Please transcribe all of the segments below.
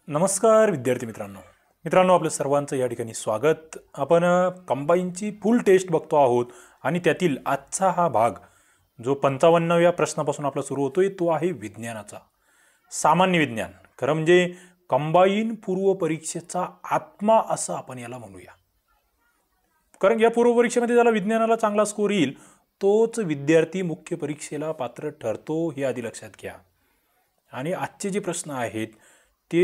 नमस्कार विद्यार्थी मित्रांनो आपल्या सर्वांचं या ठिकाणी स्वागत। आपण कंबाईनची फुल टेस्ट बघतो आहोत आणि त्यातील आजचा हा भाग जो 55व्या प्रश्नापासून आपला सुरू होतोय तो आहे विज्ञानाचा, सामान्य विज्ञान। खरं म्हणजे कंबाईन पूर्व परीक्षेचा आत्मा असं आपण याला म्हणूया, कारण या पूर्व परीक्षेमध्ये ज्याला विज्ञानाला चांगला स्कोर येईल तोच विद्यार्थी मुख्य परीक्षेला पात्र ठरतो, हे आधी लक्षात घ्या। आणि आजचे जे प्रश्न आहेत ते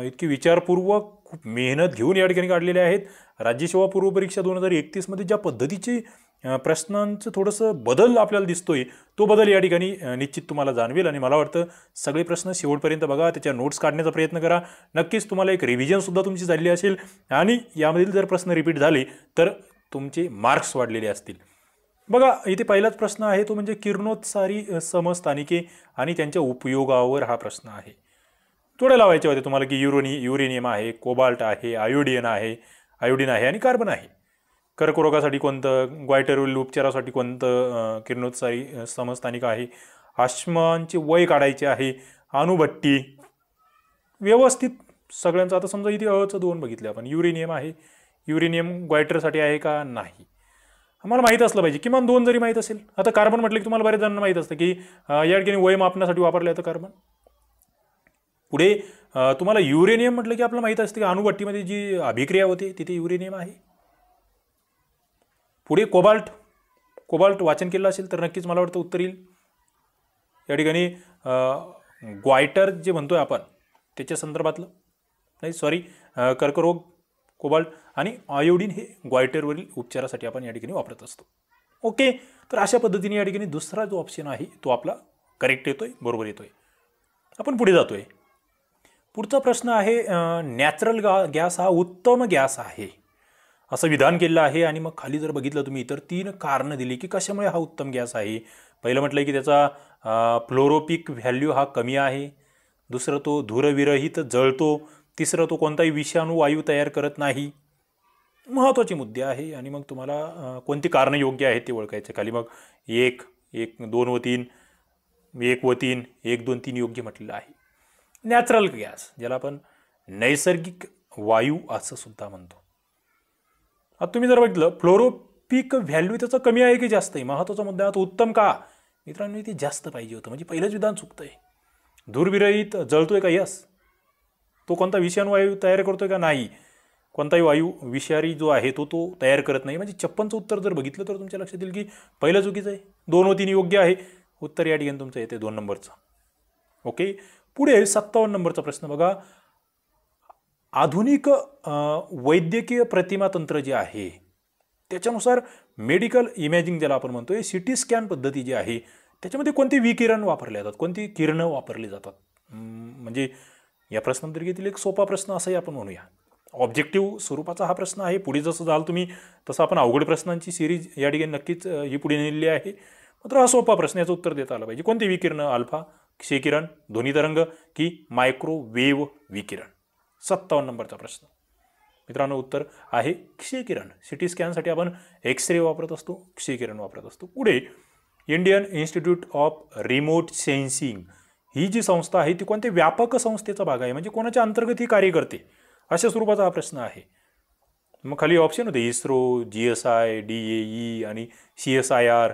इतकी विचारपूर्वक खूप मेहनत घेऊन या ठिकाणी काढलेले आहेत। राज्य सेवा पूर्व परीक्षा 2031 मध्ये ज्या पद्धतीचे प्रश्नांचं थोडंसं बदल आपल्याला दिसतोय तो बदल या ठिकाणी निश्चित तुम्हाला जाणवेल। आणि मला वाटतं सगळे प्रश्न शेवटपर्यंत बघा, त्याच्या नोट्स काढण्याचा प्रयत्न करा। नक्कीच तुम्हाला एक रिव्हिजन सुद्धा तुमची झालेली असेल आणि यामधील जर प्रश्न रिपीट झाले तर तुमचे मार्क्स वाढलेले असतील। बघा, इथे पहिलाच प्रश्न आहे तो म्हणजे किरणोत्सारी समस्थानिके आणि त्यांच्या उपयोगावर हा प्रश्न आहे। थोडे लावायचे होते तुम्हाला की युरेनियम आहे, कोबाल्ट आहे, आयोडीन आहे आणि कार्बन आहे। कर्करोगासाठी कोणतं, ग्वायटरवरील उपचारासाठी कोणतं किरणोत्सारी समस्थानिक आहे, आश्मांचे वय काढायचे आहे, अणुभट्टी व्यवस्थित सगळ्यांचं। आता समजा इथे अचं 2 बघितले आपण, युरेनियम आहे, युरेनियम ग्वायटरसाठी आहे का नाही आम्हाला माहीत असलं पाहिजे, किमान 2 जरी माहीत असेल। आता कार्बन म्हटलं की तुम्हाला बऱ्याच जणांना माहीत असतं की या ठिकाणी वय मापनासाठी वापरलं जातं कार्बन। पुढे तुम्हाला युरेनियम म्हटलं की आपल्याला माहीत असतं की अणुभट्टीमध्ये जी अभिक्रिया होते तिथे युरेनियम आहे। पुढे कोबाल्ट वाचन केलं असेल तर नक्कीच मला वाटतं उत्तर येईल या ठिकाणी। ग्वायटर जे म्हणतोय आपण त्याच्या संदर्भातलं नाही, सॉरी, कर्करोग, कोबाल्ट आणि आयोडीन हे ग्वायटरवरील उपचारासाठी आपण या ठिकाणी वापरत असतो। ओके, तर अशा पद्धतीने या ठिकाणी दुसरा जो ऑप्शन आहे तो आपला करेक्ट येतोय, बरोबर येतोय। आपण पुढे जातोय। पुढचा प्रश्न आहे, नॅचरल गॅस हा उत्तम गॅस आहे असं विधान केलं आहे आणि मग खाली जर बघितलं तुम्ही तर 3 कारणं दिली की कशामुळे हा उत्तम गॅस आहे। पहिलं म्हटलं की त्याचा फ्लोरोपिक व्हॅल्यू हा कमी आहे, दुसरं तो धूरविरहित जळतो, तिसरं तो कोणताही विषाणू वायू तयार करत नाही। महत्त्वाचे मुद्दे आहे आणि मग तुम्हाला कोणती कारणं योग्य आहेत ते ओळखायचे। खाली मग 1, 2 व 3, 1 व 3, 1, 2, 3 योग्य म्हटलेलं आहे। नॅचरल गॅस ज्याला आपण नैसर्गिक वायू असं सुद्धा म्हणतो। आता तुम्ही जर बघितलं फ्लोरोपिक व्हॅल्यू त्याचा कमी आहे की जास्त आहे, महत्त्वाचा मुद्दा तो उत्तम का मित्रांनो, ते जास्त पाहिजे होतं, म्हणजे पहिलंच विधान चुकतंय। धूरविरहित जळतोय का, यस। तो कोणता विषाणू वायू तयार करतोय का, नाही। कोणताही वायू विषारी जो आहे तो तयार करत नाही, म्हणजे 56चं उत्तर जर बघितलं तर तुमच्या लक्षात येईल की पहिलं चुकीचं आहे। 2 व 3 योग्य आहे, उत्तर या ठिकाणी तुमचं येते 2 नंबरचं। ओके, पुढे 57 नंबरचा प्रश्न बघा। आधुनिक वैद्यकीय प्रतिमा तंत्र जे आहे त्याच्यानुसार मेडिकल इमेजिंग ज्याला आपण म्हणतोय, सिटी स्कॅन पद्धती जी आहे त्याच्यामध्ये कोणती विकिरण वापरले जातात, कोणती किरणं वापरली जातात। म्हणजे या प्रश्नांतर्गेतील एक सोपा प्रश्न असाही आपण म्हणूया। ऑब्जेक्टिव्ह स्वरूपाचा हा प्रश्न आहे। पुढे जसं जाल तुम्ही तसं आपण अवघड प्रश्नांची सिरीज या ठिकाणी नक्कीच ही पुढे नेलेली आहे, मात्र हा सोपा प्रश्न, याचं उत्तर देता आलं पाहिजे। कोणती विकिरण, अल्फा, क्षयकिरण, ध्वनितरंग की मायक्रोवेव्ह विकिरण। 57 नंबरचा प्रश्न मित्रांनो, उत्तर आहे क्षयकिरण। सिटी स्कॅनसाठी आपण एक्सरे वापरत असतो, क्षयकिरण वापरत असतो। पुढे Indian Institute of Remote Sensing ही जी संस्था आहे ती कोणत्या व्यापक संस्थेचा भाग आहे, म्हणजे कोणाच्या अंतर्गत ही कार्य करते, अशा स्वरूपाचा हा प्रश्न आहे। मग खाली ऑप्शन होते इस्रो, GSI, DAE आणि CSIR।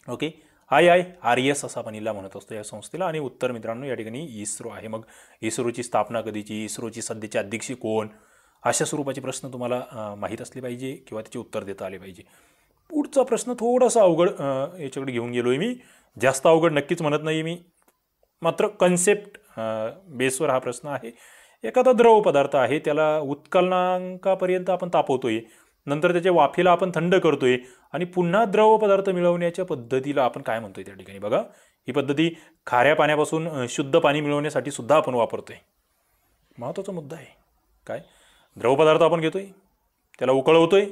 ओके, IIRS असं आपण हिला म्हणत असतो या संस्थेला, आणि उत्तर मित्रांनो या ठिकाणी इस्रो आहे। मग इस्रोची स्थापना कधीची, इस्रोची सध्याचे अध्यक्ष कोण, अशा स्वरूपाचे प्रश्न तुम्हाला माहीत असले पाहिजे किंवा त्याचे उत्तर देता आले पाहिजे। पुढचा प्रश्न थोडासा अवघड याच्याकडे घेऊन गेलोय मी, जास्त अवघड नक्कीच म्हणत नाही मी, मात्र कन्सेप्ट बेसवर हा प्रश्न आहे। एखादा द्रव पदार्थ आहे त्याला उत्कलनांकापर्यंत आपण तापवतोय, नंतर त्याच्या वाफेला आपण थंड करतोय आणि पुन्हा द्रव पदार्थ मिळवण्याच्या पद्धतीला आपण काय म्हणतोय त्या ठिकाणी बघा। ही पद्धती खाऱ्या पाण्यापासून शुद्ध पाणी मिळवण्यासाठी सुद्धा आपण वापरतोय। महत्त्वाचा मुद्दा आहे काय, द्रव पदार्थ आपण घेतोय, त्याला उकळवतोय,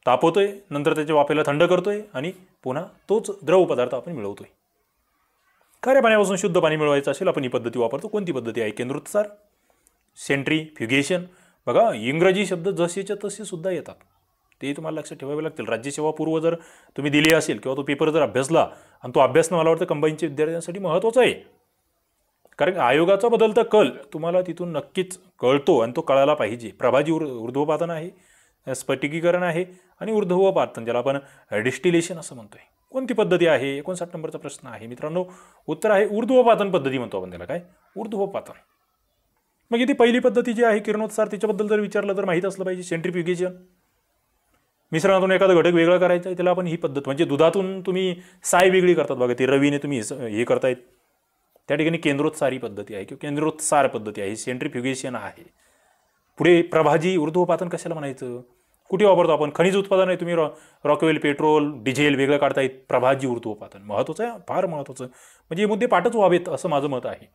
तापवतोय, नंतर त्याच्या वाफेला थंड करतोय आणि पुन्हा तोच द्रव पदार्थ आपण मिळवतोय। खाऱ्या पाण्यापासून शुद्ध पाणी मिळवायचं असेल आपण ही पद्धती वापरतो। कोणती पद्धती आहे, केंद्रोत्सार, सेंट्रीफ्युगेशन। बघा, इंग्रजी शब्द जसेच्या तसे सुद्धा येतात, ते तुम्हाला लक्षात ठेवावे लागतील। राज्यसेवा पूर्व जर तुम्ही दिली असेल किंवा तो पेपर जर अभ्यासला, आणि तो अभ्यासणं मला वाटतं कंबाईनच्या विद्यार्थ्यांसाठी महत्त्वाचं आहे, कारण आयोगाचा बदलता कल तुम्हाला तिथून नक्कीच कळतो आणि तो कळायला पाहिजे. प्रभाजी ऊर्ध्वपातन आहे, स्फटिकीकरण आहे आणि ऊर्ध्वपातन ज्याला आपण डिस्टिलेशन असं म्हणतोय. कोणती पद्धती आहे? 59 नंबरचा प्रश्न आहे मित्रांनो. उत्तर आहे ऊर्ध्वपातन पद्धती म्हणतो आपण त्याला. काय? ऊर्ध्वपातन. मग ती पहिली पद्धती जी आहे किरणोत्सार, त्याच्याबद्दल जर विचारलं तर माहीत असलं पाहिजे. सेंट्रीफ्युगेशन, मिश्रणातून एखादा घटक वेगळा करायचा आहे त्याला आपण ही पद्धत, म्हणजे दुधातून तुम्ही साय वेगळी करतात बघा, ते रवीने तुम्ही हे करतायत, त्या ठिकाणी केंद्रोत्सारी पद्धती आहे किंवा केंद्रोत्सार पद्धती आहे, सेंट्रीफ्युगेशन आहे. पुढे प्रभाजी ऊर्ध्वपातन कशाला म्हणायचं? कुठे वापरतो आपण? खनिज उत्पादन आहे, तुम्ही रॉकवेल, पेट्रोल, डिझेल वेगळं काढतायत, प्रभाजी ऊर्ध्वपातन. महत्त्वाचं आहे, फार महत्त्वाचं. म्हणजे हे मुद्दे पाठच व्हावेत असं माझं मत आहे.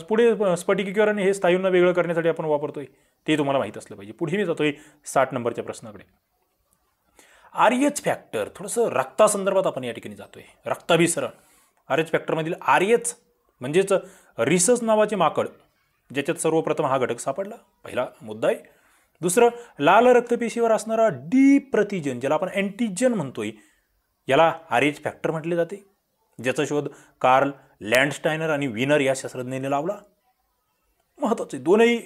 पुढे स्फटिकीकरण हे स्थायूंना वेगळं करण्यासाठी आपण वापरतोय, ते तुम्हाला माहीत असलं पाहिजे. पुढे मी जातोय 60 नंबरच्या प्रश्नाकडे. RH फॅक्टर, थोडंसं रक्तासंदर्भात आपण या ठिकाणी जातोय. रक्ताभिसरण, RH फॅक्टरमधील RH म्हणजेच रिसस नावाचे माकड, ज्याच्यात सर्वप्रथम हा घटक सापडला, पहिला मुद्दा आहे. दुसरं, लाल रक्तपेशीवर असणारा डी प्रतिजन, ज्याला आपण अँटीजन म्हणतोय, याला RH फॅक्टर म्हटले जाते, ज्याचा शोध कार्ल लँडस्टायनर आणि विनर या शास्त्रज्ञांनी लावला. महत्त्वाचे दोनही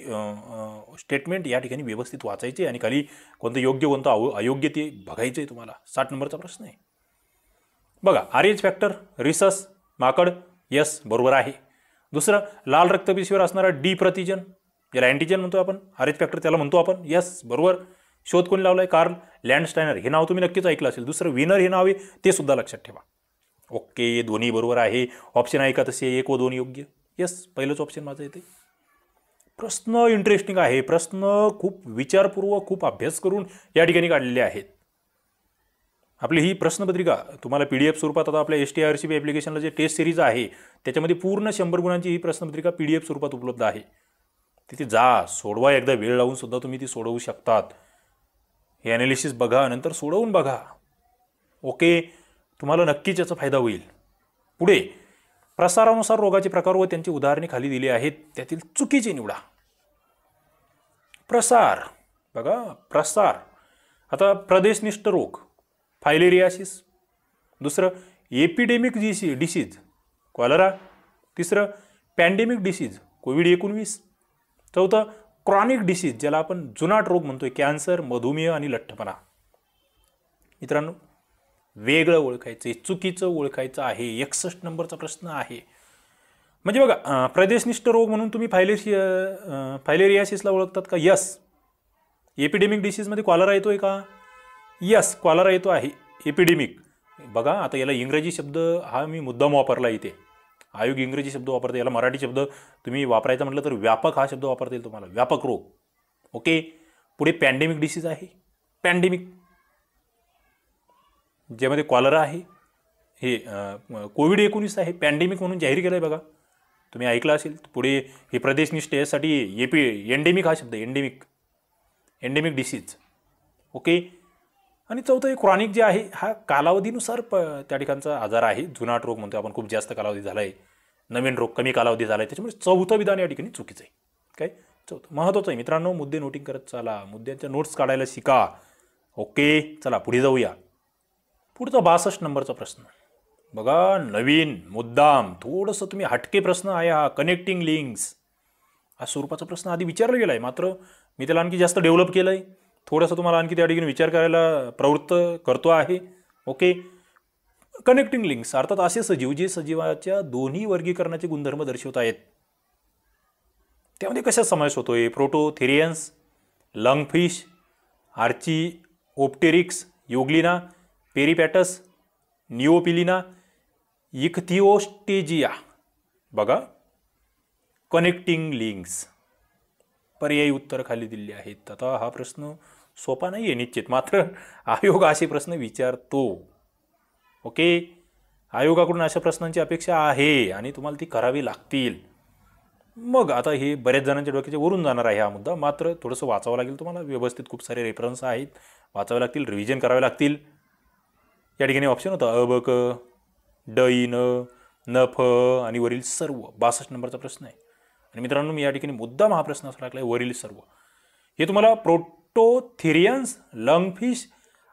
स्टेटमेंट या ठिकाणी व्यवस्थित वाचायचे आणि खाली कोणतं योग्य कोणतं अयोग्य ते बघायचं आहे तुम्हाला. 60 नंबरचा प्रश्न आहे बघा. RH फॅक्टर, रिसस माकड, यस बरोबर आहे. दुसरं, लाल रक्तपेशीवर असणारा डी प्रतिजन, ज्याला अँटीजन म्हणतो आपण, RH फॅक्टर त्याला म्हणतो आपण, यस बरोबर. शोध कोणी लावलाय? Karl Landsteiner. हे नाव तुम्ही नक्कीच ऐकलं असेल. दुसरं, विनर हे नाव आहे, ते सुद्धा लक्षात ठेवा. ओके, दोन्ही बरोबर आहे. ऑप्शन आहे का तसे? 1 व 2 योग्य. यस, पहिलंच ऑप्शन माझं येते. प्रश्न इंटरेस्टिंग आहे. प्रश्न खूप विचारपूर्वक, खूप अभ्यास करून या ठिकाणी काढलेले आहेत. आपली ही प्रश्नपत्रिका तुम्हाला PDF स्वरूपात, आता आपल्या STIRCB ॲप्लिकेशनला जे टेस्ट सिरीज आहे त्याच्यामध्ये पूर्ण 100 गुणांची ही प्रश्नपत्रिका PDF स्वरूपात उपलब्ध आहे. तिथे जा, सोडवा, एकदा वेळ लावून सुद्धा तुम्ही ती सोडवू शकतात. हे ॲनालिसिस बघा, नंतर सोडवून बघा. ओके, तुम्हाला नक्कीच याचा फायदा होईल. पुढे, प्रसारानुसार रोगाचे प्रकार व त्यांची उदाहरणे खाली दिली आहेत, त्यातील चुकीचे निवडा. प्रसार बघा, प्रसार. आता प्रदेशनिष्ठ रोग, फायलेरियासिस. दुसरं, एपिडेमिक डिसीज, कॉलरा. तिसरं, पॅन्डेमिक डिसीज, COVID-19. चौथं, क्रॉनिक डिसीज, ज्याला आपण जुनाट रोग म्हणतोय, कॅन्सर, मधुमेह आणि लठ्ठपणा. मित्रांनो, वेगळं ओळखायचं, चुकीचं ओळखायचं आहे. 61 नंबरचा प्रश्न आहे. म्हणजे बघा, प्रदेशनिष्ठ रोग म्हणून तुम्ही फायलेरियासिसला ओळखतात का? यस. एपिडेमिक डिसीजमध्ये कॉलरा येतोय का? यस, कॉलरा येतो आहे. एपिडेमिक बघा, आता याला इंग्रजी शब्द हा मी मुद्दाम वापरला इथे. आयोग इंग्रजी शब्द वापरते, याला मराठी शब्द तुम्ही वापरायचा म्हटलं तर व्यापक हा शब्द वापरता येईल तुम्हाला, व्यापक रोग. ओके, पुढे पॅन्डेमिक डिसीज आहे. पॅन्डेमिक ज्यामध्ये कॉलरा आहे, हे COVID-19 आहे, पॅन्डेमिक म्हणून जाहीर केलं आहे बघा, तुम्ही ऐकलं असेल. पुढे हे प्रदेशनिष्ठ यासाठी एंडेमिक हा शब्द, एंडेमिक डिसीज. ओके, आणि चौथं हे क्रॉनिक जे आहे, हा कालावधीनुसार त्या ठिकाणचा आजार आहे. जुनाट रोग म्हणतो आपण, खूप जास्त कालावधी झाला आहे. नवीन रोग कमी कालावधी झाला आहे, त्याच्यामुळे चौथं विधान या ठिकाणी चुकीचं आहे. काय? चौथं महत्त्वाचं आहे मित्रांनो. मुद्दे नोटिंग करत चला, मुद्द्यांच्या नोट्स काढायला शिका. ओके, चला पुढे जाऊया. पुढचा 62 नंबरचा प्रश्न बघा, नवीन मुद्दाम थोडंसं तुम्ही हटके प्रश्न आहे हा. कनेक्टिंग लिंक्स हा स्वरूपाचा प्रश्न आधी विचारला गेला आहे, मात्र मी त्याला आणखी जास्त डेव्हलप केलं आहे. थोडंसं तुम्हाला आणखी त्या ठिकाणी विचार करायला प्रवृत्त करतो आहे. ओके, कनेक्टिंग लिंक्स अर्थात असे सजीव जे सजीवाच्या दोन्ही वर्गीकरणाचे गुणधर्म दर्शवत आहेत. त्यामध्ये कशा समावेश होतोय? प्रोटोथेरियन्स, लंगफिश, आर्चिओप्टेरिक्स, युग्लिना, पेरिपॅटस, निओपिलिना, इक्थिओस्टेजिया. बघा, कनेक्टिंग लिंक्स पर्यायी उत्तर खाली दिले आहेत. आता हा प्रश्न सोपा नाही आहे निश्चित, मात्र आयोग असे प्रश्न विचारतो. ओके, आयोगाकडून अशा प्रश्नांची अपेक्षा आहे आणि तुम्हाला ती करावी लागतील. मग आता हे बऱ्याच जणांच्या डोक्याच्या वरून जाणार आहे हा मुद्दा, मात्र थोडंसं वाचावं लागेल तुम्हाला व्यवस्थित. खूप सारे रेफरन्स आहेत, वाचावे लागतील, रिव्हिजन करावे लागतील. या ठिकाणी ऑप्शन होता अ, ब, क, ड, इ, न, न, फ आणि वरील सर्व. 62 नंबरचा प्रश्न आहे. आणि मित्रांनो, मी या ठिकाणी मुद्दाम हा प्रश्न असा लागला आहे, वरील सर्व. हे तुम्हाला प्रोटोथेरियन्स, लंगफिश,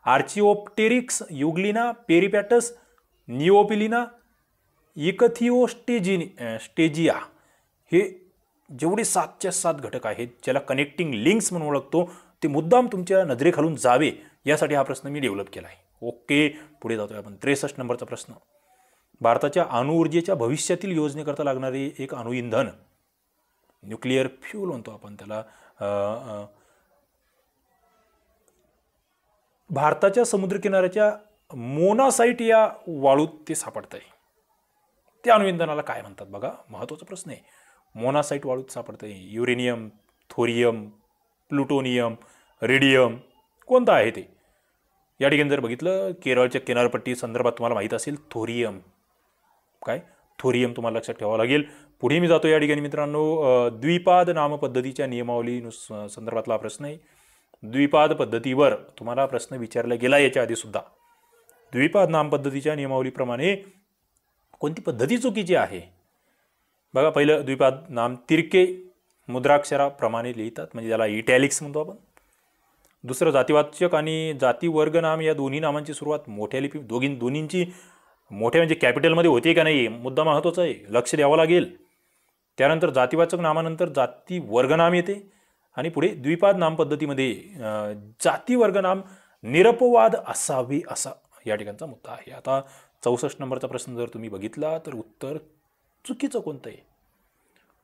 आर्चिओप्टेरिक्स, युग्लिना, पेरिपॅटस, निओपिलिना, इक्थिओस्टेजिया हे जेवढे 7च्या 7 घटक आहेत, ज्याला कनेक्टिंग लिंक्स म्हणून ओळखतो, ते मुद्दाम तुमच्या नजरेखालून जावे यासाठी हा प्रश्न मी डेव्हलप केला आहे. ओके, पुढे जातोय आपण. 63 नंबरचा प्रश्न. भारताच्या अणुऊर्जेच्या भविष्यातील योजनेकरता लागणारे एक अणुइंधन, न्यूक्लिअर फ्यूल म्हणतो आपण त्याला, भारताच्या समुद्रकिनाऱ्याच्या मोनासाइट या वाळूत ते सापडत आहे. त्या अणुइंधनाला काय म्हणतात बघा, महत्त्वाचा प्रश्न आहे. मोनासाइट वाळूत सापडत आहे. युरेनियम, थोरियम, प्लुटोनियम, रेडियम, कोणतं आहे ते? या ठिकाणी जर बघितलं, केरळच्या किनारपट्टी संदर्भात तुम्हाला माहीत असेल थोरियम. काय थोरियम तुम्हाला लक्षात ठेवावं लागेल. पुढे मी जातो या ठिकाणी मित्रांनो, द्विपाद नाम पद्धतीच्या नियमावली संदर्भातला हा प्रश्न आहे. द्विपाद पद्धतीवर तुम्हाला प्रश्न विचारला गेला याच्या आधी सुद्धा. द्विपाद नाम पद्धतीच्या नियमावलीप्रमाणे कोणती पद्धती चुकीची आहे? बघा, पहिलं द्विपाद नाम तिरके मुद्राक्षराप्रमाणे लिहितात, म्हणजे ज्याला इटॅलिक्स म्हणतो आपण. दुसरं जातीवाचक आणि जाती वर्ग नाम या दोन्ही नामांची सुरुवात मोठ्या लिपी, दोन्हींची मोठ्या म्हणजे कॅपिटलमध्ये होते का नाही, मुद्दा महत्त्वाचा आहे, लक्ष द्यावं लागेल. त्यानंतर जातीवाचक नामानंतर जाती वर्गनाम येते आणि पुढे द्विपाद नाम पद्धतीमध्ये जाती वर्गनाम निरपवाद असावे असा या ठिकाणचा मुद्दा आहे. आता 64 नंबरचा प्रश्न जर तुम्ही बघितला तर उत्तर चुकीचं कोणतं आहे?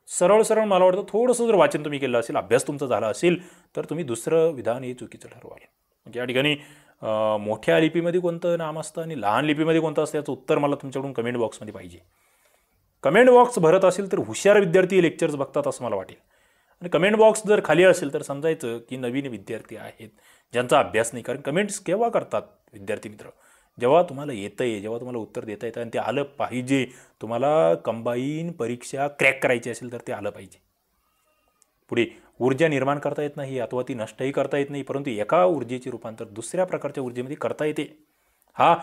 सरळ सरळ मला वाटतं थोडंसं जर वाचन तुम्ही केलं असेल, अभ्यास तुमचा झाला असेल, तर तुम्ही दुसरं विधान हे चुकीचं ठरवाल. म्हणजे या ठिकाणी मोठ्या लिपीमध्ये कोणतं नाम असतं आणि लहान लिपीमध्ये कोणतं असतं याचं उत्तर मला तुमच्याकडून कमेंट बॉक्समध्ये पाहिजे. कमेंट बॉक्स भरत असेल तर हुशार विद्यार्थी लेक्चर्स बघतात असं मला वाटेल. आणि कमेंट बॉक्स जर खाली असेल तर समजायचं की नवीन विद्यार्थी आहेत ज्यांचा अभ्यास नाही. कारण कमेंट्स केव्हा करतात विद्यार्थी मित्र? जेव्हा तुम्हाला येतं आहे, जेव्हा तुम्हाला उत्तर देता येतं आणि ते आलं पाहिजे. तुम्हाला कंबाईन परीक्षा क्रॅक करायची असेल तर ते आलं पाहिजे. पुढे ऊर्जा निर्माण करता येत नाही अथवा ती नष्टही करता येत नाही, परंतु एका ऊर्जेचे रूपांतर दुसऱ्या प्रकारच्या ऊर्जेमध्ये करता येते. हा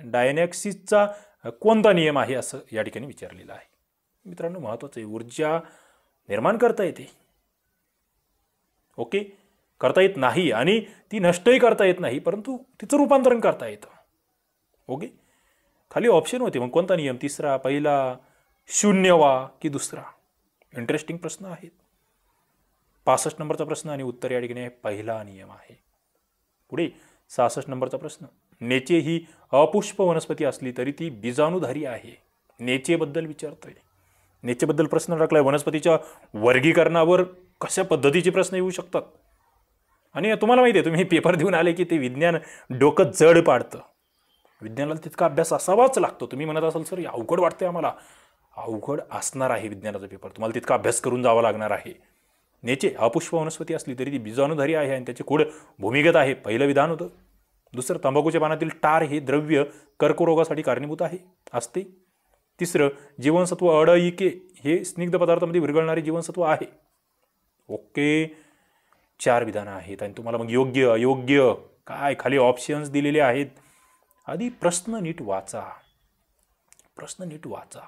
डायनॅक्सिसचा कोणता नियम आहे असं या ठिकाणी विचारलेलं आहे. मित्रांनो, महत्त्वाचं आहे, ऊर्जा निर्माण करता येते. ओके, करता येत नाही आणि ती नष्टही करता येत नाही, परंतु तिचं रूपांतरण करता येतं. ओके, खाली ऑप्शन होते. मग कोणता नियम? तिसरा, पहिला, शून्यवा की दुसरा? इंटरेस्टिंग प्रश्न आहेत. 65 नंबरचा प्रश्न आणि उत्तर या ठिकाणी पहिला नियम आहे. पुढे 66 नंबरचा प्रश्न. नेचे ही अपुष्प वनस्पती असली तरी ती बीजाणुधारी आहे. नेचेबद्दल विचारतोय. नेचेबद्दल प्रश्न टाकलाय. वनस्पतीच्या वर्गीकरणावर कशा पद्धतीचे प्रश्न येऊ शकतात? आणि तुम्हाला माहिती आहे, तुम्ही पेपर देऊन आले की ते विज्ञान डोकं जड पाडतं. विज्ञानाला तितका अभ्यास असावाच लागतो. तुम्ही म्हणत असाल सर अवघड वाटतंय आम्हाला, अवघड असणार आहे विज्ञानाचा पेपर, तुम्हाला तितका अभ्यास करून जावा लागणार आहे. नेचे अपुष्प वनस्पती असली तरी ती बीजाणुधारी आहे आणि त्याचे खोड भूमिगत आहे, पहिलं विधान होतं. दुसरं, तंबाखूच्या पानातील टार हे द्रव्य कर्करोगासाठी कारणीभूत असते. तिसरं, जीवनसत्व अडइके हे स्निग्ध पदार्थामध्ये विरघळणारे जीवनसत्व आहे. ओके, 4 विधानं आहेत आणि तुम्हाला मग योग्य अयोग्य काय खाली ऑप्शन्स दिलेले आहेत. आधी प्रश्न नीट वाचा, प्रश्न नीट वाचा.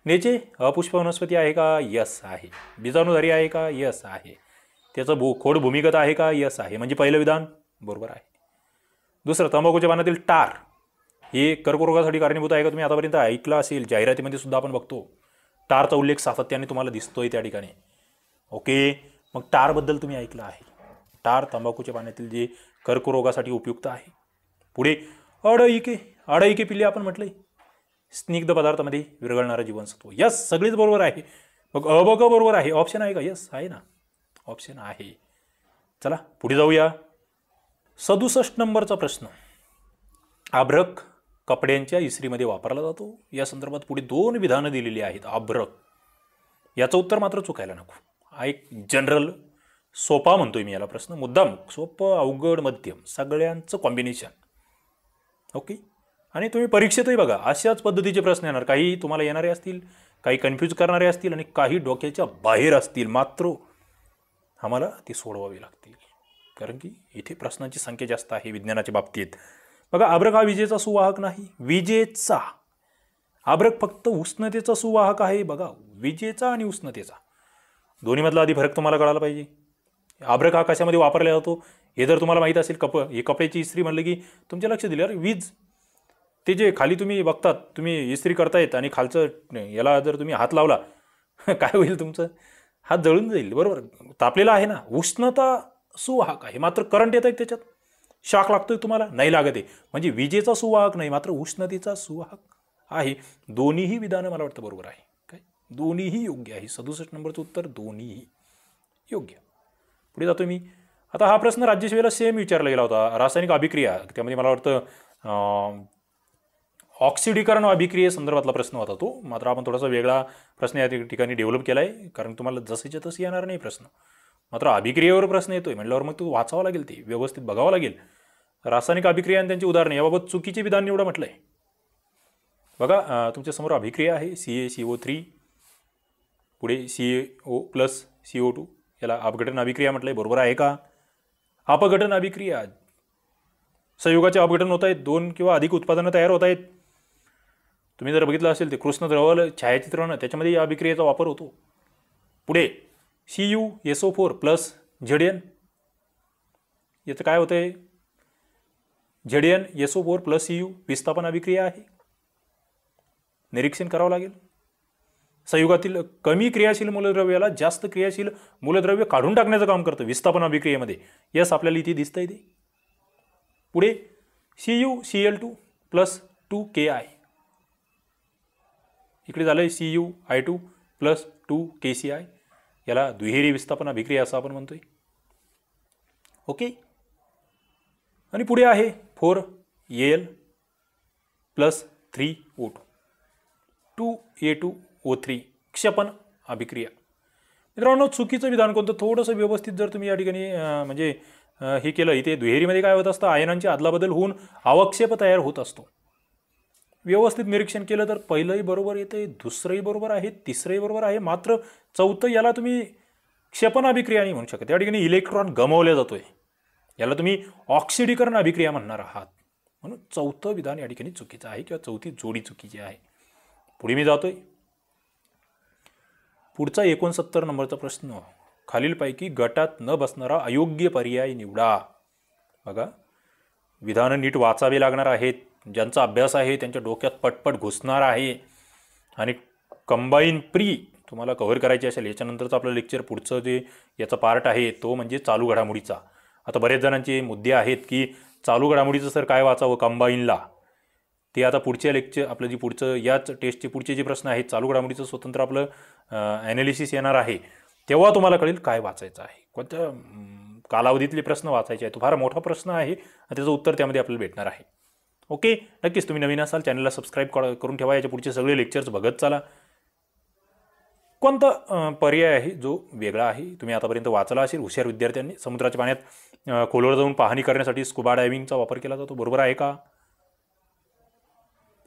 नेचे अपुष्प वनस्पती आहे का? यस आहे. बीजाणुधारी आहे का? यस आहे. त्याचं खोड भूमिगत आहे का? यस आहे. म्हणजे पहिलं विधान बरोबर आहे. दुसरं, तंबाखूच्या पानातील टार हे कर्करोगासाठी कारणीभूत आहे का? तुम्ही आतापर्यंत ऐकलं असेल, जाहिरातीमध्ये सुद्धा आपण बघतो टारचा उल्लेख सातत्याने तुम्हाला दिसतोय त्या ठिकाणी. ओके, मग टारबद्दल तुम्ही ऐकलं आहे. टार तंबाखूच्या पाण्यातील जे कर्करोगासाठी उपयुक्त आहे. पुढे अडइके पिल्ले आपण म्हटलंय, स्निग्ध पदार्थामध्ये विरघळणारं जीवनसत्व. यस, सगळीच बरोबर आहे. मग अ ग बरोबर आहे. ऑप्शन आहे का? यस आहे ना, ऑप्शन आहे. चला पुढे जाऊया. 67 नंबरचा प्रश्न. अभ्रक कपड्यांच्या इस्त्रीमध्ये वापरला जातो. या संदर्भात पुढे 2 विधानं दिलेली आहेत. अभ्रक याचं उत्तर मात्र चुकायला नको. हा एक जनरल सोपा म्हणतोय मी याला प्रश्न, मुद्दाम सोपं अवघड मध्यम सगळ्यांचं कॉम्बिनेशन. ओके, आणि तुम्ही परीक्षेतही बघा अशाच पद्धतीचे प्रश्न येणार. काही तुम्हाला येणारे असतील, काही कन्फ्यूज करणारे असतील आणि काही डोक्याच्या बाहेर असतील. मात्र आम्हाला ते सोडवावे लागतील, कारण की इथे प्रश्नांची संख्या जास्त आहे विज्ञानाच्या बाबतीत. बघा, अभ्रक हा विजेचा सुवाहक नाही. विजेचा अभ्रक फक्त उष्णतेचा सुवाहक आहे. बघा, विजेचा आणि उष्णतेचा दोन्हीमधला आधी फरक तुम्हाला कळायला पाहिजे. अभ्रक हा कशामध्ये वापरला जातो हे जर तुम्हाला माहीत असेल, हे कपड्याची इस्त्री म्हणलं की तुमच्या लक्ष दिल्यावर वीज ते जे खाली तुम्ही बघतात, तुम्ही इस्त्री करतायत आणि खालचं याला जर तुम्ही हात लावला काय होईल तुमचं? हात जळून जाईल. बरोबर, तापलेला आहे ना. उष्णता सुवाहक आहे, मात्र करंट येत आहे त्याच्यात. शॉक लागतोय तुम्हाला? नाही लागत आहे. म्हणजे विजेचा सुवाहक नाही, मात्र उष्णतेचा सुवाहक आहे. दोन्हीही विधानं मला वाटतं बरोबर आहे. काय? दोन्हीही योग्य आहे. 67 नंबरचं उत्तर दोन्हीही योग्य. पुढे जातो मी. आता हा प्रश्न राज्यसेवेला सेम विचारला गेला होता. रासायनिक अभिक्रिया, त्यामध्ये मला वाटतं ऑक्सिडीकरण अभिक्रियेसंदर्भातला प्रश्न होता तो. मात्र आपण थोडासा वेगळा प्रश्न या ठिकाणी डेव्हलप केला आहे, कारण तुम्हाला जसेच्या तसे येणार नाही प्रश्न. मात्र अभिक्रियेवर प्रश्न येतोय म्हटल्यावर मग तो वाचावा लागेल, ते व्यवस्थित बघावं लागेल. रासायनिक अभिक्रिया आणि त्यांची उदाहरणे याबाबत चुकीचे विधान निवडा म्हटलंय. बघा, तुमच्यासमोर अभिक्रिया आहे CaCO3, पुढे CaO+CO2, याला अपघटन अभिक्रिया म्हटलंय. बरोबर आहे का? अपघटन अभिक्रिया, संयुगाचे अपघटन होत आहेत, 2 किंवा अधिक उत्पादनं तयार होत आहेत. तुम्ही जर बघितलं असेल ते कृष्णद्रवल छायाचित्रण, त्याच्यामध्ये या अभिक्रियेचा वापर होतो. पुढे CuSO4+Zn, याचं काय होतंय? ZnSO4+Cu विस्थापन अभिक्रिया आहे. निरीक्षण करावं लागेल. संयुगातील कमी क्रियाशील मूलद्रव्याला जास्त क्रियाशील मूलद्रव्य काढून टाकण्याचं काम करतं विस्थापन अभिक्रियेमध्ये. यस, आपल्याला इथे दिसतंय ते. पुढे CuCl2+2Ki, इकडे झालंय CuI2+2KCl, याला दुहेरी विस्थापन अभिक्रिया असं आपण म्हणतोय. ओके. आणि पुढे आहे 4Al+3O2, 2A2O3 क्षपन अभिक्रिया. मित्रांनो, चुकीचं विधान कोणतं? थोडंसं व्यवस्थित जर तुम्ही या ठिकाणी म्हणजे हे केलं, इथे दुहेरीमध्ये काय होत असतं? आयनांची अदलाबदल होऊन अवक्षेप तयार होत असतो. व्यवस्थित निरीक्षण केलं तर पहिलंही बरोबर येते, दुसरंही बरोबर आहे, तिसरंही बरोबर आहे, मात्र चौथं याला तुम्ही क्षपन अभिक्रिया नाही म्हणू शकत. या ठिकाणी इलेक्ट्रॉन गमावला जातोय, याला तुम्ही ऑक्सिडीकरण अभिक्रिया म्हणणार आहात. म्हणून चौथं विधान या ठिकाणी चुकीचं आहे, किंवा चौथी जोडी चुकीची आहे. पुढे मी जातोय. पुढचा 69 नंबरचा प्रश्न, खालीलपैकी गटात न बसणारा अयोग्य पर्याय निवडा. बघा, विधानं नीट वाचावे लागणार आहेत. ज्यांचा अभ्यास आहे त्यांच्या डोक्यात पटपट घुसणार आहे. आणि कंबाईन प्री तुम्हाला कव्हर करायची असेल, याच्यानंतरचं आपलं लेक्चर पुढचं जे याचा पार्ट आहे तो म्हणजे चालू घडामोडीचा. आता बरेच जणांचे मुद्दे आहेत की चालू घडामोडीचं सर काय वाचावं कंबाईनला, ते आता पुढच्या लेक्चर आपलं जे पुढचं याच टेस्टचे पुढचे जे प्रश्न आहेत, चालू घडामोडीचं स्वतंत्र आपलं ॲनालिसिस येणार आहे, तेव्हा तुम्हाला कळेल काय वाचायचं आहे, कोणत्या कालावधीतले प्रश्न वाचायचे आहे. तो फार मोठा प्रश्न आहे आणि त्याचं उत्तर त्यामध्ये आपल्याला भेटणार आहे. ओके, नक्कीच तुम्ही नवीन असाल चॅनलला सबस्क्राईब करून ठेवा. याच्या पुढचे सगळे लेक्चर्स बघत चला. कोणता पर्याय आहे जो वेगळा आहे, तुम्ही आतापर्यंत वाचला असेल हुशार विद्यार्थ्यांनी? समुद्राच्या पाण्यात खोलवर जाऊन पाहणी करण्यासाठी स्कुबा डायव्हिंगचा वापर केला जातो. बरोबर आहे का?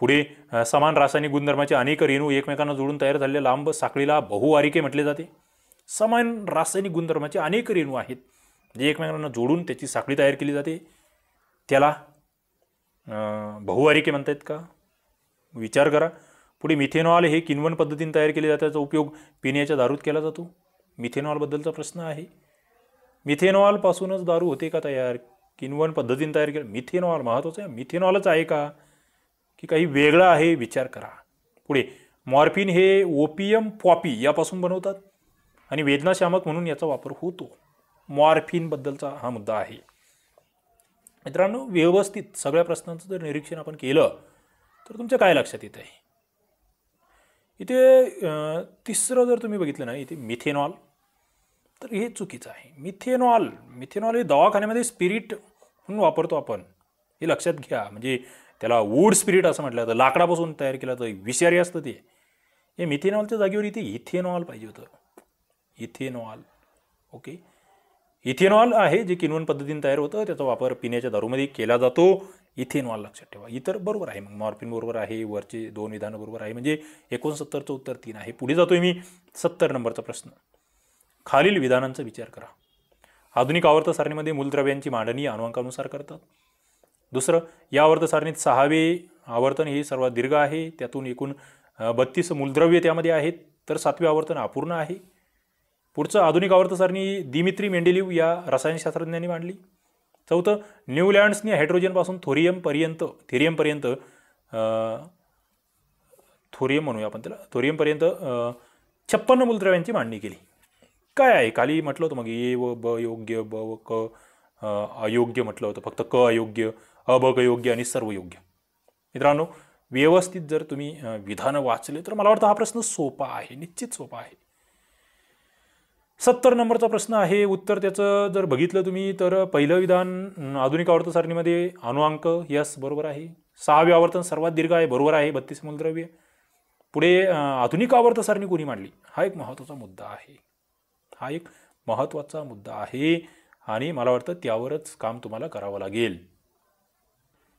पुढे समान रासायनिक गुणधर्माचे अनेक रेणू एकमेकांना जोडून तयार झालेल्या लांब साखळीला बहुवारिके म्हटले जाते. समान रासायनिक गुणधर्माचे अनेक रेणू आहेत जे एकमेकांना जोडून त्याची साखळी तयार केली जाते, त्याला बहुवारिके म्हणतात का? विचार करा. पुढे मिथेनॉल हे किण्वन पद्धतीने तयार केले जाते, त्याचा उपयोग पिण्याच्या दारूत केला जातो. मिथेनॉलबद्दलचा प्रश्न आहे. मिथेनॉलपासूनच दारू होते का तयार? किण्वन पद्धतीने तयार केलं. मिथेनॉल महत्त्वाचं आहे. मिथेनॉलच आहे का की काही वेगळं आहे? विचार करा. पुढे मॉर्फिन हे ओपियम पॉपी यापासून बनवतात आणि वेदनाशामक म्हणून याचा वापर होतो. मॉर्फिनबद्दलचा हा मुद्दा आहे. मित्रांनो, व्यवस्थित सगळ्या प्रश्नांचं जर निरीक्षण आपण केलं तर तुमच्या काय लक्षात येत आहे? इथे तिसरं जर तुम्ही बघितलं ना, इथे मिथेनॉल, तर हे चुकीचं आहे. मिथेनॉल हे दवाखान्यामध्ये स्पिरिट म्हणून वापरतो आपण, हे लक्षात घ्या. म्हणजे त्याला वूड स्पिरिट असं म्हटलं जातं, लाकडापासून तयार केलं जातं, विषारी असतं ते. हे मिथेनॉलच्या जागेवर इथे इथेनॉल पाहिजे होतं. इथेनॉल. ओके, इथेनॉल आहे जे किण्वन पद्धतीने तयार होतं, त्याचा वापर पिण्याच्या दारूमध्ये केला जातो. इथेनॉल लक्षात ठेवा. इतर बरोबर आहे. मग मॉर्फिन बरोबर आहे, वरचे 2 विधानं बरोबर आहे. म्हणजे 69चं उत्तर 3 आहे. पुढे जातोय मी. 70 नंबरचा प्रश्न, खालील विधानांचा विचार करा. आधुनिक आवर्त सारणीमध्ये मूलद्रव्यांची मांडणी अनुअंकानुसार करतात. दुसरं, या आवर्त सारणीत 6वे आवर्तन हे सर्वात दीर्घ आहे, त्यातून एकूण 32 मूलद्रव्ये त्यामध्ये आहेत, तर 7वे आवर्तन अपूर्ण आहे. पुढचं, आधुनिक आवर्त सारणी दिमित्री मेंडेलिव्ह या रसायनशास्त्रज्ञांनी मांडली. चौथं, न्यूलँड्सनी हायड्रोजनपासून थोरियमपर्यंत थोरियम म्हणूया आपण त्याला, थोरियमपर्यंत 56 मूलद्रव्यांची मांडणी केली. काय आहे खाली म्हटलं होतं मग ए व ब योग्य, ब व क अयोग्य म्हटलं होतं, फक्त क अयोग्य, अ ब ग योग्य आणि सर्व योग्य. मित्रांनो, व्यवस्थित जर तुम्ही विधानं वाचले तर मला वाटतं हा प्रश्न सोपा आहे, निश्चित सोपा आहे. 70 नंबरचा प्रश्न आहे. उत्तर त्याचं जर बघितलं तुम्ही तर पहिलं विधान आधुनिक आवर्त सारणीमध्ये अणुअंक, यस बरोबर आहे. 6वे आवर्तन सर्वात दीर्घ आहे, बरोबर आहे, 32 मूलद्रव्य. पुढे आधुनिक आवर्त सारणी कोणी मांडली, हा एक महत्त्वाचा मुद्दा आहे, हा एक महत्त्वाचा मुद्दा आहे आणि मला वाटतं त्यावरच काम तुम्हाला करावं लागेल.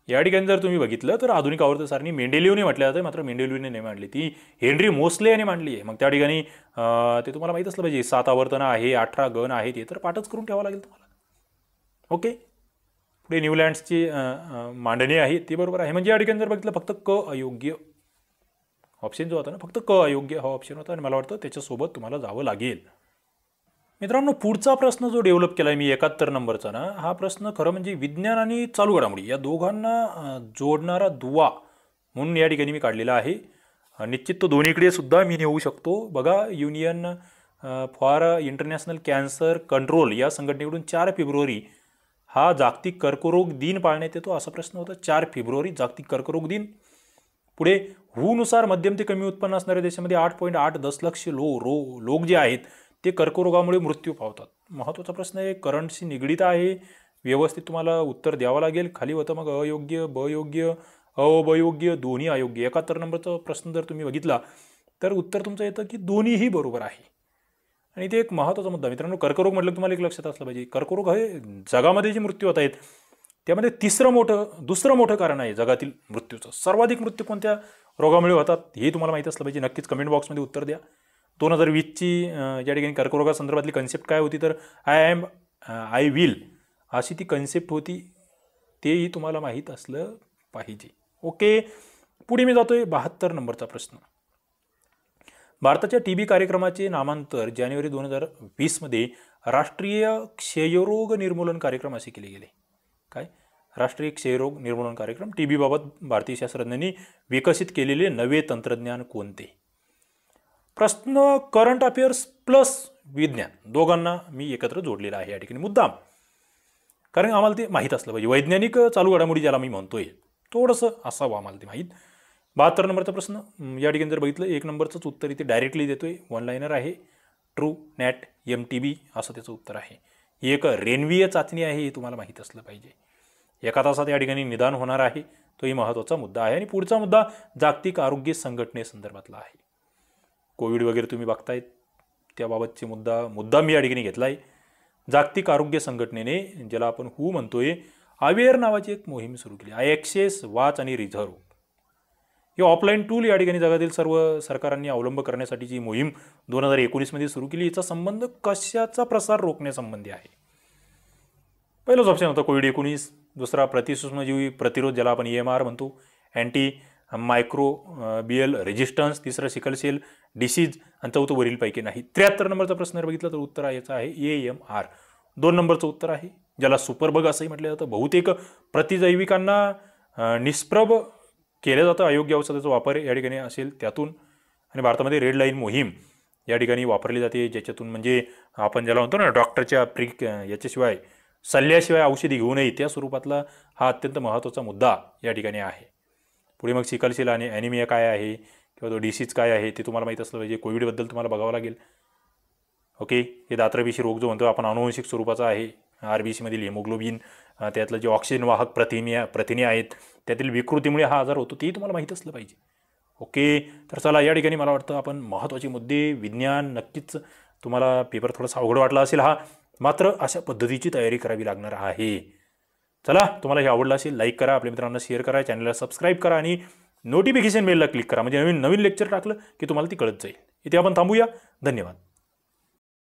या ठिकाणी जर तुम्ही बघितलं तर आधुनिक आवर्त सारणी मेंडेलिव्हने म्हटलं जातं, मात्र मेंडेलिव्हने नाही मांडली, ती हेनरी मोसले याने मांडली आहे. मग त्या ठिकाणी ते तुम्हाला माहीत असलं पाहिजे, 7 आवर्तनं आहे, 18 गण आहे, ते तर पाठच करून ठेवावं लागेल तुम्हाला. ओके. पुढे न्यूलँड्सची मांडणी आहे ती बरोबर आहे. म्हणजे या ठिकाणी जर बघितलं फक्त क अयोग्य ऑप्शन जो होता ना, फक्त क अयोग्य हा ऑप्शन होता आणि मला वाटतं त्याच्यासोबत तुम्हाला जावं लागेल. मित्रांनो, पुढचा प्रश्न जो डेव्हलप केला आहे मी 71 नंबरचा ना, हा प्रश्न खरं म्हणजे विज्ञान आणि चालू घडामोडी या दोघांना जोडणारा दुवा म्हणून या ठिकाणी मी काढलेला आहे. निश्चित तो दोन्हीकडे सुद्धा मी नेऊ शकतो. बघा, union for international cancer control या संघटनेकडून 4 फेब्रुवारी हा जागतिक कर्करोग दिन पाळण्यात येतो, असा प्रश्न होता. 4 फेब्रुवारी जागतिक कर्करोग दिन. पुढे नुसार मध्यम ते कमी उत्पन्न असणाऱ्या देशामध्ये 8.8 दशलक्ष लोक जे आहेत ते कर्करोगामुळे मृत्यू पावतात. महत्त्वाचा प्रश्न आहे, करंटशी निगडीत आहे, व्यवस्थित तुम्हाला उत्तर द्यावं लागेल. खाली होतं मग अयोग्य, ब योग्य, अबयोग्य, दोन्ही अयोग्य. 71 नंबरचा प्रश्न जर तुम्ही बघितला तर उत्तर तुमचं येतं की दोन्हीही बरोबर आहे. आणि ते एक महत्त्वाचा मुद्दा मित्रांनो, कर्करोग म्हटलं तुम्हाला एक लक्षात असलं पाहिजे, कर्करोग हे जगामध्ये जे मृत्यू होत आहेत त्यामध्ये दुसरं मोठं कारण आहे जगातील मृत्यूचं. सर्वाधिक मृत्यू कोणत्या रोगामुळे होतात हे तुम्हाला माहीत असलं पाहिजे. नक्कीच कमेंट बॉक्समध्ये उत्तर द्या. 2020ची या ठिकाणी कर्करोगासंदर्भातली कन्सेप्ट काय होती तर आय विल अशी ती कन्सेप्ट होती, तेही तुम्हाला माहीत असलं पाहिजे. ओके. पुढे मी जातोय 72 नंबरचा प्रश्न. भारताच्या टीबी कार्यक्रमाचे नामांतर जानेवारी 2020मध्ये राष्ट्रीय क्षयरोग निर्मूलन कार्यक्रम असे केले गेले. काय? राष्ट्रीय क्षयरोग निर्मूलन कार्यक्रम. टीबीबाबत भारतीय शास्त्रज्ञांनी विकसित केलेले नवे तंत्रज्ञान कोणते? प्रश्न करंट अफेअर्स प्लस विज्ञान दोघांना मी एकत्र जोडलेला आहे या ठिकाणी मुद्दाम, कारण आम्हाला ते माहीत असलं पाहिजे. वैज्ञानिक चालू घडामोडी ज्याला मी म्हणतोय थोडंसं असावं आम्हाला ते माहीत. 72 नंबरचा प्रश्न या ठिकाणी जर बघितलं 1 नंबरचंच उत्तर इथे डायरेक्टली देतोय, वन लाईनर आहे. ट्रू नॅट MTB असं त्याचं उत्तर आहे. ही एक रेन्वीय चाचणी आहे, हे तुम्हाला माहीत असलं पाहिजे. 1 तासात या ठिकाणी निदान होणार आहे, तोही महत्त्वाचा मुद्दा आहे. आणि पुढचा मुद्दा जागतिक आरोग्य संघटनेसंदर्भातला आहे. कोविड वगैरे तुम्ही बघतायत त्याबाबतचे मुद्दा मी या ठिकाणी घेतला आहे. जागतिक आरोग्य संघटनेने ज्याला आपण WHO म्हणतोय, अवेअर नावाची एक मोहीम सुरू केली. ॲक्सेस, वॉच आणि रिझर्व हे ऑफलाईन टूल या ठिकाणी जगातील सर्व सरकारांनी अवलंब करण्यासाठीची मोहीम 2019मध्ये सुरू केली. याचा संबंध कशाचा प्रसार रोखण्यासंबंधी आहे? पहिलाच ऑप्शन होता कोविड-19, दुसरा प्रतिसूक्ष्मजीवी प्रतिरोध ज्याला आपण EMR म्हणतो, अँटी मायक्रोबियल रेजिस्टन्स, तिसरं सिकल सेल डिसीज आणि चौथं वरीलपैकी नाही. 73 नंबरचा प्रश्न बघितला तर उत्तर याचं आहे AMR. 2 नंबरचं उत्तर आहे, ज्याला सुपरबग असंही म्हटलं जातं. बहुतेक प्रतिजैविकांना निष्प्रभ केलं जातं अयोग्य औषधाचा वापर या ठिकाणी असेल त्यातून. आणि भारतामध्ये रेड लाईन मोहीम या ठिकाणी वापरली जाते, ज्याच्यातून म्हणजे आपण ज्याला म्हणतो ना डॉक्टरच्या याच्याशिवाय सल्ल्याशिवाय औषधी घेऊ नये त्या स्वरूपातला हा अत्यंत महत्त्वाचा मुद्दा या ठिकाणी आहे. पुढे मग सिकल सेल आणि ॲनिमिया काय आहे किंवा तो डिसीज काय आहे ते तुम्हाला माहीत असलं पाहिजे. कोविडबद्दल तुम्हाला बघावं लागेल. ओके. हे दात्रपेशी रोग जो म्हणतो आपण अनुवंशिक स्वरूपाचा आहे. RBCमधील हिमोग्लोबिन त्यातलं जे ऑक्सिजन वाहक प्रथिने आहेत त्यातील विकृतीमुळे हा आजार होतो, तेही तुम्हाला माहीत असलं पाहिजे. ओके. तर चला या ठिकाणी मला वाटतं आपण महत्त्वाचे मुद्दे विज्ञान, नक्कीच तुम्हाला पेपर थोडासा अवघड वाटला असेल हा, मात्र अशा पद्धतीची तयारी करावी लागणार आहे. चला, तुम्हाला हे आवडलं असेल लाईक करा, आपल्या मित्रांना शेअर करा, चॅनलला सबस्क्राईब करा आणि नोटिफिकेशन बेलला क्लिक करा, म्हणजे नवीन लेक्चर टाकलं की तुम्हाला ती कळत जाईल. इथे आपण थांबूया. धन्यवाद.